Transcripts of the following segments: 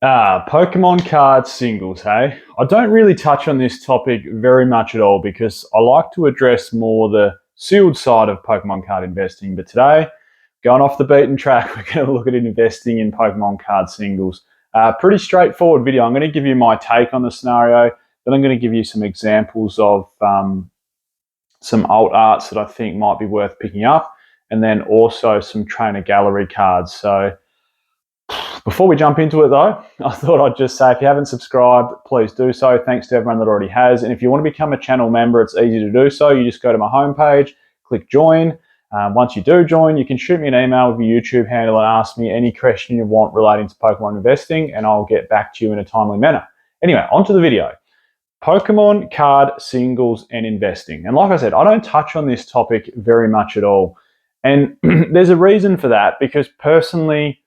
Pokemon card singles, hey? I don't really touch on this topic very much at all because I like to address more the sealed side of Pokemon card investing. But today, going off the beaten track, we're going to look at investing in Pokemon card singles. Pretty straightforward video. I'm going to give you my take on the scenario, then I'm going to give you some examples of some alt arts that I think might be worth picking up, and then also some trainer gallery cards. So before we jump into it though, I thought I'd just say if you haven't subscribed, please do so. Thanks to everyone that already has. And if you want to become a channel member, it's easy to do so. You just go to my homepage, click join. Once you do join, you can shoot me an email with your YouTube handle and ask me any question you want relating to Pokemon investing, and I'll get back to you in a timely manner. Anyway, onto the video. Pokemon card singles and investing. And like I said, I don't touch on this topic very much at all. And there's a reason for that, because personally,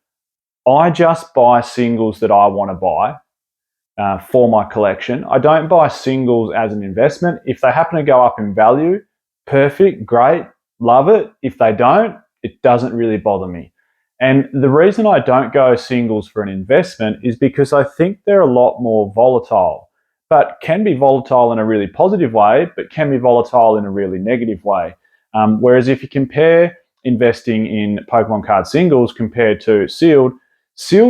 I just buy singles that I want to buy for my collection. I don't buy singles as an investment. If they happen to go up in value, perfect, great, love it. If they don't, it doesn't really bother me. And the reason I don't go singles for an investment is because I think they're a lot more volatile, but can be volatile in a really positive way, but can be volatile in a really negative way. Whereas if you compare investing in Pokemon card singles compared to sealed,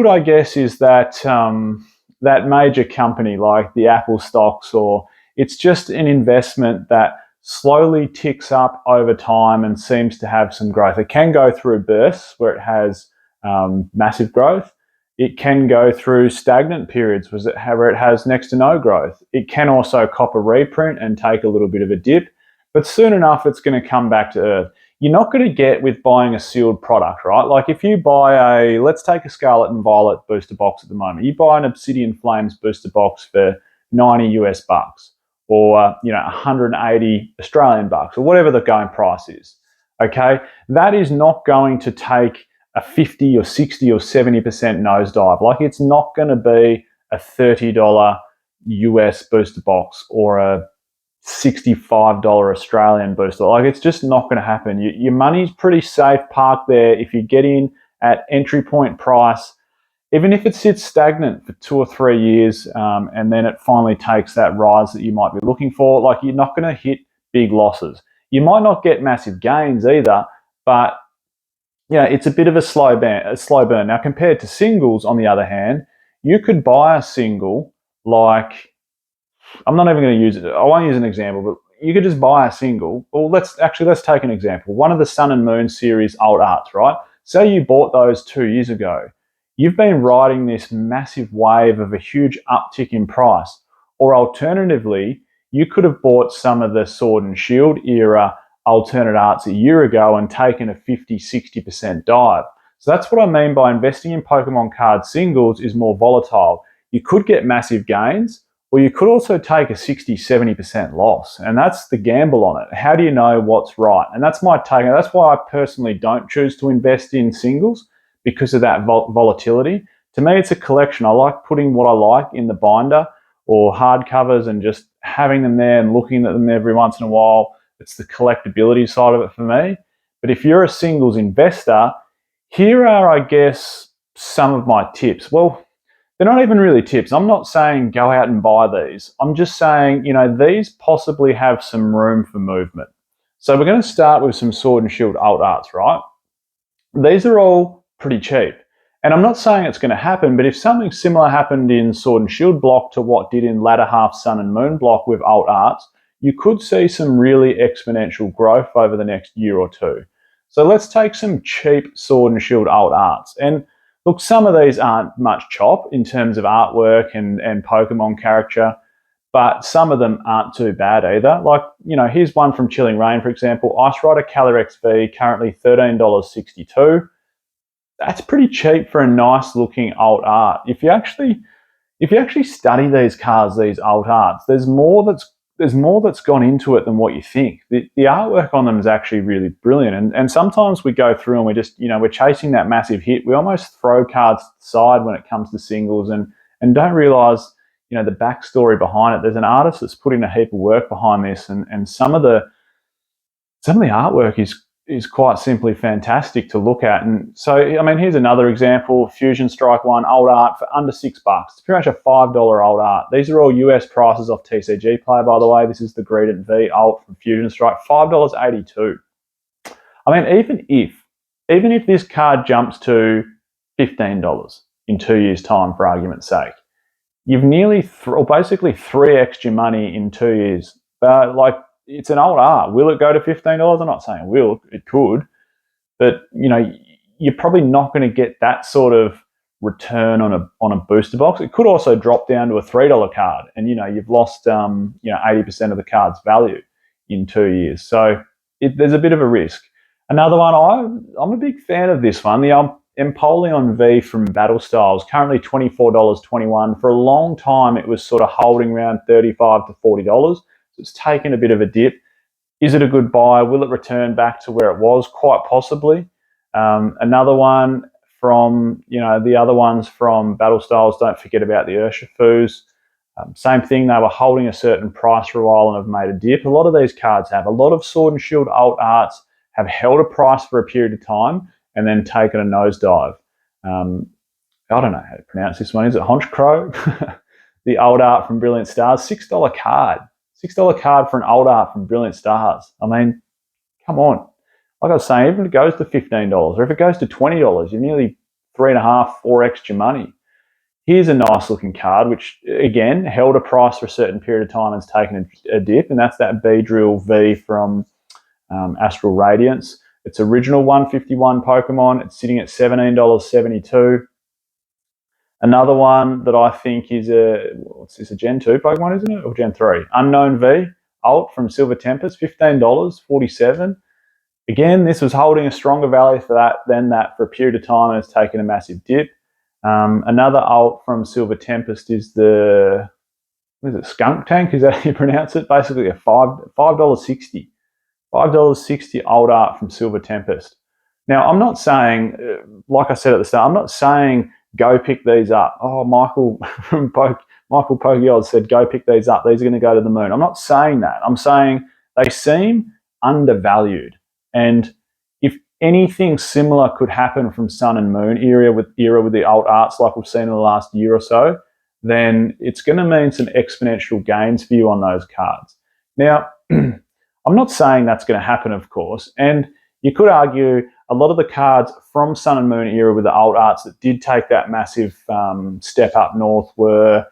I guess, is that that major company like the Apple stocks, or it's just an investment that slowly ticks up over time and seems to have some growth. It can go through bursts where it has massive growth. It can go through stagnant periods where it has next to no growth. It can also cop a reprint and take a little bit of a dip, but soon enough it's going to come back to earth. You're not going to get with buying a sealed product, right? Like if you buy let's take a Scarlet and Violet booster box at the moment. You buy an Obsidian Flames booster box for 90 US bucks, or 180 Australian bucks, or whatever the going price is. Okay, that is not going to take a 50 or 60 or 70% nosedive. Like it's not going to be a $30 US booster box or a $65 Australian booster. Like it's just not going to happen. Your money's pretty safe parked there if you get in at entry point price, even if it sits stagnant for 2 or 3 years, and then it finally takes that rise that you might be looking for. Like you're not going to hit big losses. You might not get massive gains either, but it's a bit of a slow burn. Now compared to singles, on the other hand, you could buy a single like, I'm not even going to use it. I won't use an example, but you could just buy a single. Well, let's take an example. One of the Sun and Moon series alt arts, right? Say you bought those 2 years ago. You've been riding this massive wave of a huge uptick in price. Or alternatively, you could have bought some of the Sword and Shield era alternate arts a year ago and taken a 50, 60% dive. So that's what I mean by investing in Pokemon card singles is more volatile. You could get massive gains, or you could also take a 60, 70% loss. And that's the gamble on it. How do you know what's right? And that's my take. And that's why I personally don't choose to invest in singles, because of that volatility. To me, it's a collection. I like putting what I like in the binder or hardcovers and just having them there and looking at them every once in a while. It's the collectability side of it for me. But if you're a singles investor, here are, I guess, some of my tips. Well, they're not even really tips. I'm not saying go out and buy these. I'm just saying, these possibly have some room for movement. So we're going to start with some Sword and Shield alt arts, right? These are all pretty cheap. And I'm not saying it's going to happen, but if something similar happened in Sword and Shield block to what did in latter half Sun and Moon block with alt arts, you could see some really exponential growth over the next year or two. So let's take some cheap Sword and Shield alt arts. And look, some of these aren't much chop in terms of artwork and Pokemon character, but some of them aren't too bad either. Like, here's one from Chilling Rain, for example. Ice Rider Kaler XV, currently $13.62. That's pretty cheap for a nice looking alt art. If you actually study these cards, these alt arts, there's more that's gone into it than what you think. The artwork on them is actually really brilliant. And sometimes we go through and we just, we're chasing that massive hit. We almost throw cards to the side when it comes to singles and don't realize, the backstory behind it. There's an artist that's putting a heap of work behind this, and some of the artwork is quite simply fantastic to look at. And so, I mean, here's another example, Fusion Strike 1, old art for under $6. It's pretty much a $5 old art. These are all US prices off TCG Player, by the way. This is the Greedent V alt from Fusion Strike, $5.82. I mean, even if this card jumps to $15 in 2 years' time, for argument's sake, you've nearly, or basically 3x your money in 2 years. Like, it's an old art. Will it go to $15? I'm not saying it will. It could. But, you know, you're probably not going to get that sort of return on a booster box. It could also drop down to a $3 card, and, you know, you've lost 80% of the card's value in 2 years. So there's a bit of a risk. Another one, I'm a big fan of this one, the Empoleon V from Battle Styles, currently $24.21. For a long time, it was sort of holding around $35 to $40. So it's taken a bit of a dip. Is it a good buy? Will it return back to where it was? Quite possibly. Another one from, the other ones from Battle Styles, don't forget about the Urshifus. Same thing, they were holding a certain price for a while and have made a dip. A lot of these cards have. A lot of Sword and Shield alt arts have held a price for a period of time and then taken a nosedive. I don't know how to pronounce this one. Is it Honchkrow? The old art from Brilliant Stars, $6 card. $6 card for an old art from Brilliant Stars. I mean, come on. Like I was saying, even if it goes to $15 or if it goes to $20, you're nearly 3.5, 4x your money. Here's a nice looking card, which again held a price for a certain period of time and has taken a dip, and that's that Beedrill V from Astral Radiance. It's original 151 Pokemon. It's sitting at $17.72. Another one that I think is a Gen 2 Pokemon, isn't it? Or Gen 3? Unknown V, alt from Silver Tempest, $15.47. Again, this was holding a stronger value for that than that for a period of time and has taken a massive dip. Another alt from Silver Tempest is the, Skunk Tank? Is that how you pronounce it? Basically a $5.60. $5.60 old art from Silver Tempest. Now, I'm not saying, like I said at the start, I'm not saying go pick these up. Oh, Michael from Michael Pokeod said go pick these up. These are going to go to the moon. I'm not saying that. I'm saying they seem undervalued. And if anything similar could happen from Sun and Moon era with the alt arts like we've seen in the last year or so, then it's going to mean some exponential gains for you on those cards. Now, I'm not saying that's going to happen, of course, and you could argue a lot of the cards from Sun and Moon era with the alt arts that did take that massive step up north were,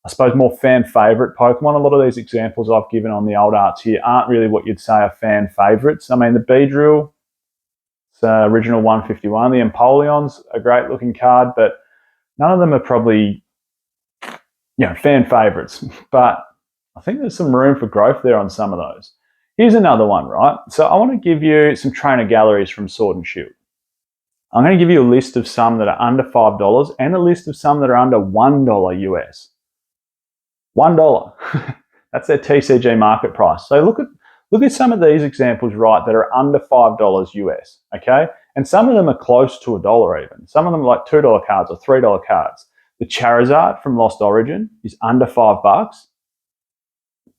I suppose, more fan favourite Pokemon. A lot of these examples I've given on the alt arts here aren't really what you'd say are fan favourites. I mean, the Beedrill, it's original 151. The Empoleon's a great looking card, but none of them are probably, fan favourites. But I think there's some room for growth there on some of those. Here's another one, right? So I want to give you some trainer galleries from Sword and Shield. I'm going to give you a list of some that are under $5 and a list of some that are under $1 US. $1. That's their TCG market price. So look at some of these examples, right, that are under $5 US, okay? And some of them are close to $1 even. Some of them are like $2 cards or $3 cards. The Charizard from Lost Origin is under $5.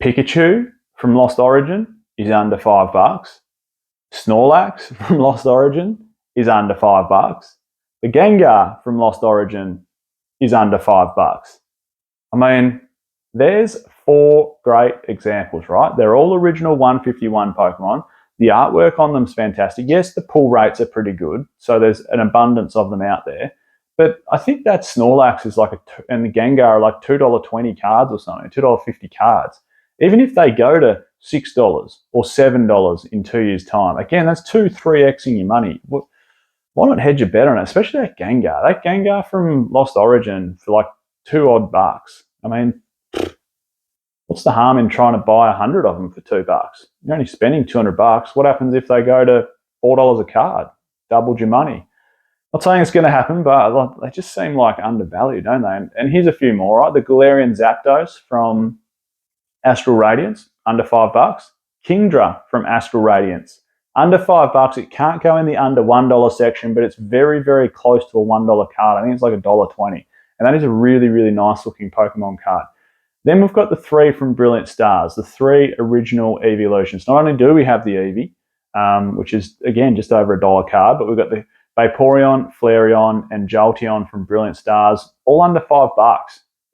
Pikachu from Lost Origin is under $5. Snorlax from Lost Origin is under $5. The Gengar from Lost Origin is under $5. I mean, there's 4 great examples, right? They're all original 151 Pokemon. The artwork on them's fantastic. Yes, the pull rates are pretty good, so there's an abundance of them out there. But I think that Snorlax is and the Gengar are like $2.20 cards or something, $2.50 cards. Even if they go to $6 or $7 in 2 years' time, again, that's 2-3xing your money. Why not hedge a bet on it? Especially that Gengar. That Gengar from Lost Origin for like $2 odd. I mean, what's the harm in trying to buy 100 of them for $2? You're only spending $200. What happens if they go to $4 a card? Doubled your money. Not saying it's going to happen, but they just seem like undervalued, don't they? And here's a few more, right? The Galarian Zapdos from Astral Radiance, under $5. Kingdra from Astral Radiance, under $5. It can't go in the under $1 section, but it's very, very close to a $1 card. I think it's like $1.20. And that is a really, really nice looking Pokemon card. Then we've got the 3 from Brilliant Stars, the 3 original Eeveelutions. Not only do we have the Eevee, which is, again, just over $1 card. But we've got the Vaporeon, Flareon, and Jolteon from Brilliant Stars, all under $5.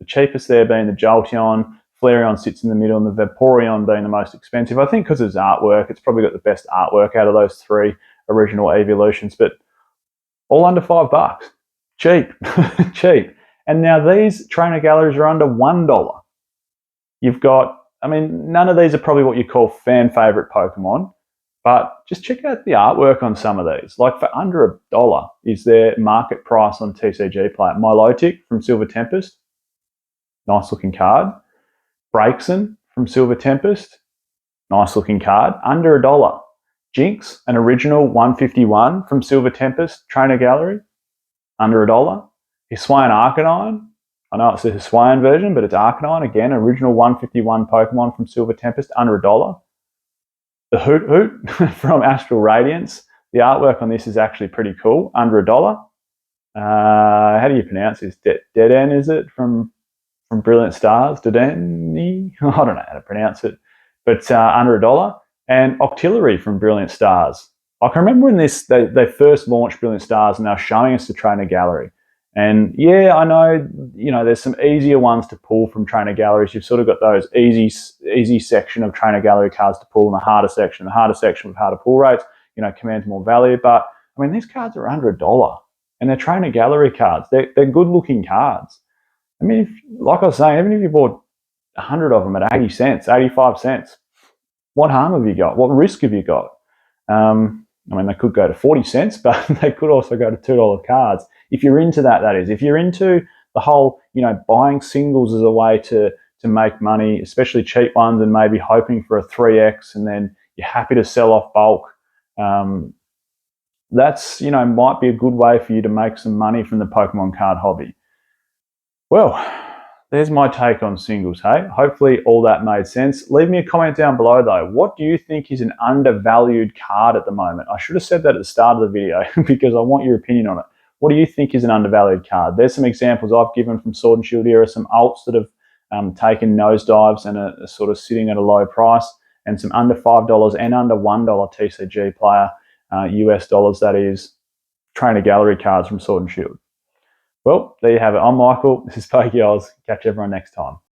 The cheapest there being the Jolteon. Flareon sits in the middle, and the Vaporeon being the most expensive. I think because of its artwork, it's probably got the best artwork out of those three original evolutions, but all under $5. Cheap. Cheap. And now these trainer galleries are under $1. You've got, I mean, none of these are probably what you call fan favorite Pokemon, but just check out the artwork on some of these. Like for under $1 is their market price on TCG Player. Milotic from Silver Tempest, nice looking card. Braixen from Silver Tempest, nice looking card, under $1. Jinx, an original 151 from Silver Tempest Trainer Gallery, under $1. Hisuian Arcanine, I know it's the Hisuian version, but it's Arcanine, again, original 151 Pokemon from Silver Tempest, under $1. The Hoot Hoot from Astral Radiance, the artwork on this is actually pretty cool, under $1. How do you pronounce this? Deden, is it, from Brilliant Stars? Dedenne? I don't know how to pronounce it, but under $1. And Octillery from Brilliant Stars. I can remember when they first launched Brilliant Stars and they were showing us the trainer gallery. And yeah, I know, there's some easier ones to pull from trainer galleries. You've sort of got those easy section of trainer gallery cards to pull, and the harder section. The harder section with harder pull rates, commands more value. But I mean, these cards are under $1, and they're trainer gallery cards. They're good looking cards. I mean, like I was saying, even if you bought 100 of them at 80 cents, 85 cents, what harm have you got? What risk have you got? I mean, they could go to 40 cents, but they could also go to $2 cards. If you're into that is. If you're into the whole, buying singles as a way to make money, especially cheap ones, and maybe hoping for a 3x, and then you're happy to sell off bulk, that's, might be a good way for you to make some money from the Pokemon card hobby. Well, there's my take on singles, hey? Hopefully all that made sense. Leave me a comment down below, though. What do you think is an undervalued card at the moment? I should have said that at the start of the video because I want your opinion on it. What do you think is an undervalued card? There's some examples I've given from Sword and Shield era, some alts that have taken nosedives and are sort of sitting at a low price, and some under $5 and under $1 TCG Player, US dollars that is, trainer gallery cards from Sword and Shield. Well, there you have it. I'm Michael. This is Pokey Oz. Catch everyone next time.